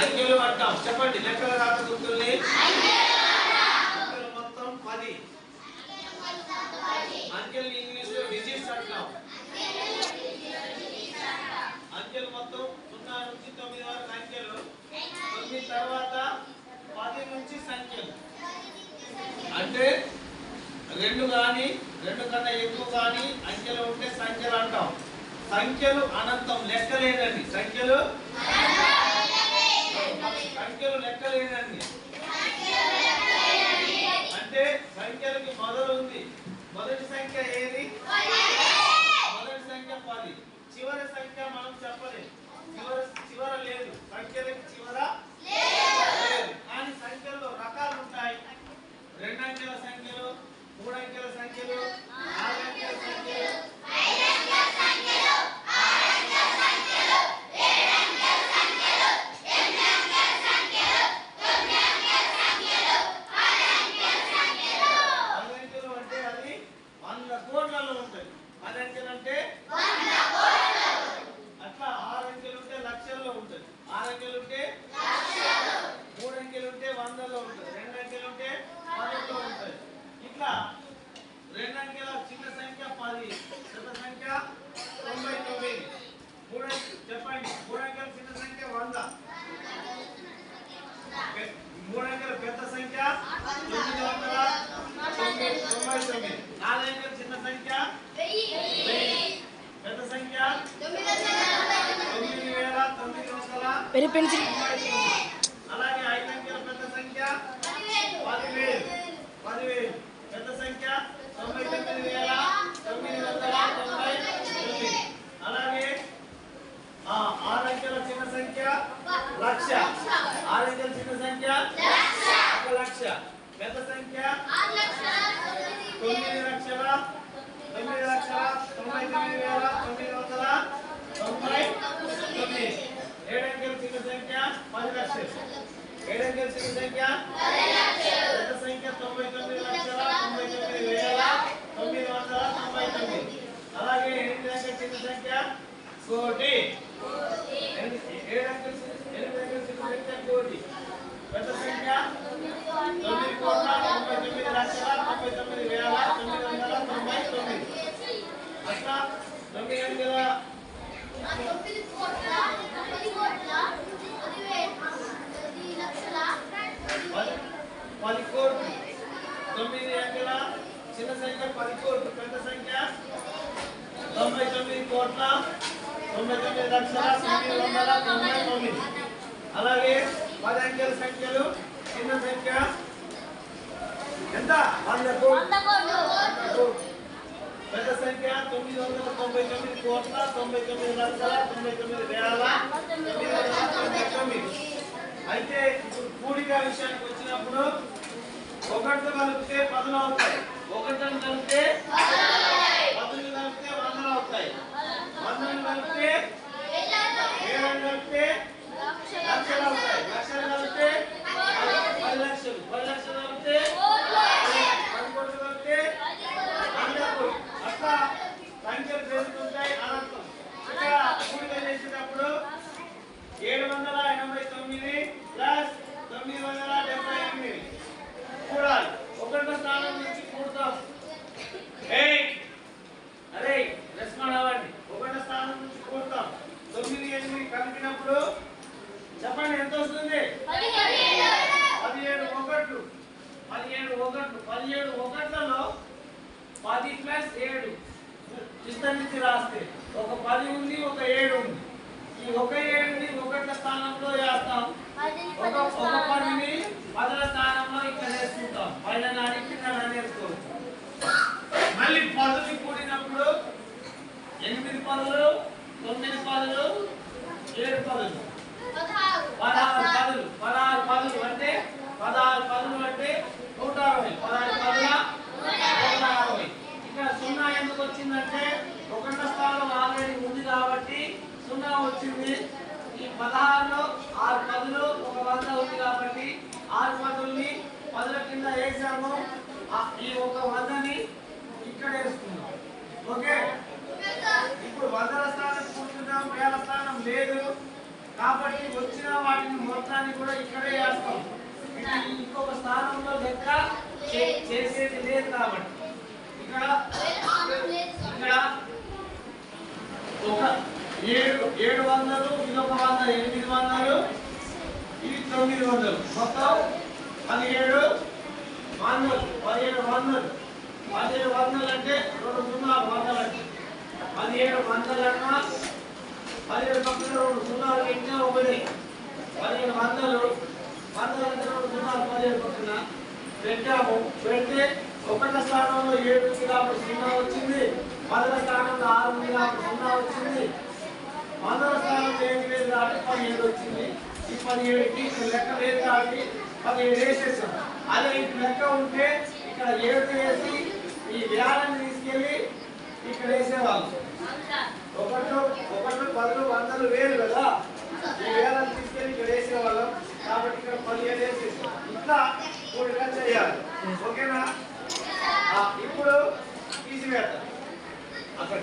అంకెలు అంటాం. చెప్పండి లెక్కల రాత గుర్తుల్ని. అంకెలు మొత్తం 10. అంకెలు ఇంగ్లీష్ లో డిజిట్స్ అంటాం. అంకెలు మొత్తం 0 నుంచి 9 వరకు అంకెలు. 9 తర్వాత 10 నుంచి సంఖ్యలు. అంటే 2 కానీ 2 కన్నా ఎక్కువ కానీ అంకెలు ఉంటే సంఖ్యలు అంటాం. సంఖ్యలు అనంతం, లెక్కలేనండి. సంఖ్యలు లెక్కలేనండి. అంటే సంఖ్యలకి మొదలు ఉంది. మొదటి సంఖ్య ఏది? మొదటి సంఖ్య 10. చివరి సంఖ్య మనం చెప్పలేము. చివర లేదు. సంఖ్యలకి చివర లేదు. కానీ సంఖ్యల్లో రకాలు ఉంటాయి. 2 అంకెల సంఖ్యలు, 3 అంకెల సంఖ్యలు, 4 అంకెల సంఖ్యలు, 5 అంకెల సంఖ్యలు, 6 అంకెల సంఖ్యలు, 7 అంకెల సంఖ్యలు, 8 అంకెల సంఖ్యలు, 9 అంకెల సంఖ్యలు, 10 అంకెల సంఖ్యలు. 10 అంకెలు అంటే అది 100 కోట్లలో ఉంటాయి. 10 అంకెలు అంటే 100 కోట్లు. అట్లా 6 అంకెలు ఉంటే లక్షల్లో ఉంటుంది. 6 అంకెలు ఉంటే లక్షలు. 3 అంకెలు ఉంటే 100లో ఉంటుంది. 2 అంకెలు ఉంటే 10లో ఉంటుంది. ఇట్లా 2 అంకెల చిన్న సంఖ్య 10, పెద్ద సంఖ్య 99. చెప్పండి 3 అంకెల చిన్న సంఖ్య 100, 3 అంకెల పెద్ద సంఖ్య 999. 4 అంకెల చిన్న సంఖ్య 1000, పెద్ద సంఖ్య 9999. అలాగే 5 అంకెల పెద్ద సంఖ్య 10000, పెద్ద సంఖ్య 99999. అలాగే 6 అంకెల చిన్న సంఖ్య 1,00,000. 6 అంకెల చిన్న సంఖ్య 1,00,000, పెద్ద సంఖ్య 9,99,999. 7 అంకెల చిన్న సంఖ్య 10,00,000. 7 అంకెల చిన్న సంఖ్య 10,00,000, పెద్ద సంఖ్య 99,99,999. అలాగే 8 అంకెల చిన్న సంఖ్య 1,00,00,000. 7 అంకెల చిన్న సంఖ్య 1,00,00,000, పెద్ద సంఖ్య 9,99,99,999. అట్లా 9 అంకెల 10 కోట్లు. 9 అంకెల చిన్న సంఖ్య 10 కోట్లు, పెద్ద సంఖ్య 99,99,999,999. అలాగే 10 అంకెల సంఖ్యలు చిన్న సంఖ్య ఎంత? 100 కోట్లు. పెద్ద సంఖ్య 999,99,99,999. అయితే ఇప్పుడు కూడిక విషయానికి వచ్చినప్పుడు 1తో కలిపితే 10 అవుతాయి. 1ని కలిపితే 10ని కలిపితే 100 అవుతాయి. 100ని కలిపితే 7ని కలిపితే లక్షలు అవుతాయి. లక్షలు కలిపితే 10 లక్షలు. 10 లక్షలు కలిపితే 10 కోట్లు కలిపితే 100 కోట్లు. అట్లా సంఖ్యలు పెరుగుతుంటాయి అనంతం. ఇక్కడ కూడిక చేసేటప్పుడు 789 ప్లస్ 978 కూడాలి. 1వ స్థానం నుంచి కూడతాం. అరే రెస్పాండ్ అవ్వండి. 1వ స్థానం నుంచి కూడతాం. 9, 8 కలిపినప్పుడు చెప్పండి ఎంత వస్తుంది? 17 ఒకట్లు. 17 ఒకట్లలో 10 ప్లస్ 7 విస్తరించి రాస్తే ఒక 10 ఉంది, ఒక 7 ఉంది. ఈ ఒక 7ని 1వ స్థానంలో వేస్తాం. ఒక 10ని 10వ స్థానంలో ఇక్కడ వేసుకుంటాం. పైన నాని కింద వేసుకోవచ్చు. మళ్ళీ 10ని కూడినప్పుడు 8 పదులు, 9 పదులు, 7 పదులు, 16 పదులు. 16 పదులు అంటే 16 పదులు అంటే 160. 16 పదుల 160. ఇక్కడ 0 ఎందుకు వచ్చిందంటే 1వ స్థానం ఆల్రెడీ ఉంది కాబట్టి 0 వచ్చింది. ఈ 16లో 6 పదులు, ఒక 100 ఉంది కాబట్టి 6 పదుల్ని 10ల కింద వేసాము. ఈ ఒక 100ని ఇక్కడ వేసుకున్నాం. ఓకే, ఇప్పుడు 100ల స్థానం కూర్చున్నాం. 1000ల స్థానం లేదు కాబట్టి వచ్చిన వాటిని మొత్తం చేసేది లేదు కాబట్టి ఇక్కడ ఒక 700 ఇది ఒక 100 800 ఇది 900 మొత్తం 1700 అంటే 2 సున్నాలు 100 అంటే 1700 అన్నా 17 పక్కన 2 సున్నాలు పెట్టినా ఒకటి 1700 అంటే 2 సున్నాలు 17 పక్కన పెట్టాము. పెడితే ఒకట స్థానంలో 7 ఉంది కాబట్టి 0 వచ్చింది. మొదటి స్థానంలో 6 ఉంది కాబట్టి 0 వచ్చింది. మొదటి స్థానంలో ఏమి లేదు కాబట్టి 17 వచ్చింది. ఈ 17కి లెక్క లేదు కాబట్టి 17 వేసేసాం. అదే ఇటు లెక్క ఉంటే ఇక్కడ 7 వేసి ఈ వ్యాలని తీసుకెళ్ళి ఇక్కడ వేసేవాళ్ళు. ఒకటి 10 100 వేలు కదా, ఈ వేలని తీసుకెళ్ళి ఇక్కడ వేసేవాళ్ళం కాబట్టి ఇక్కడ 17 వేసేసాం. ఇట్లా 3 గంటలు చేయాలి. ఓకేనా? ఇప్పుడు తీసివేద్దాం అక్కడ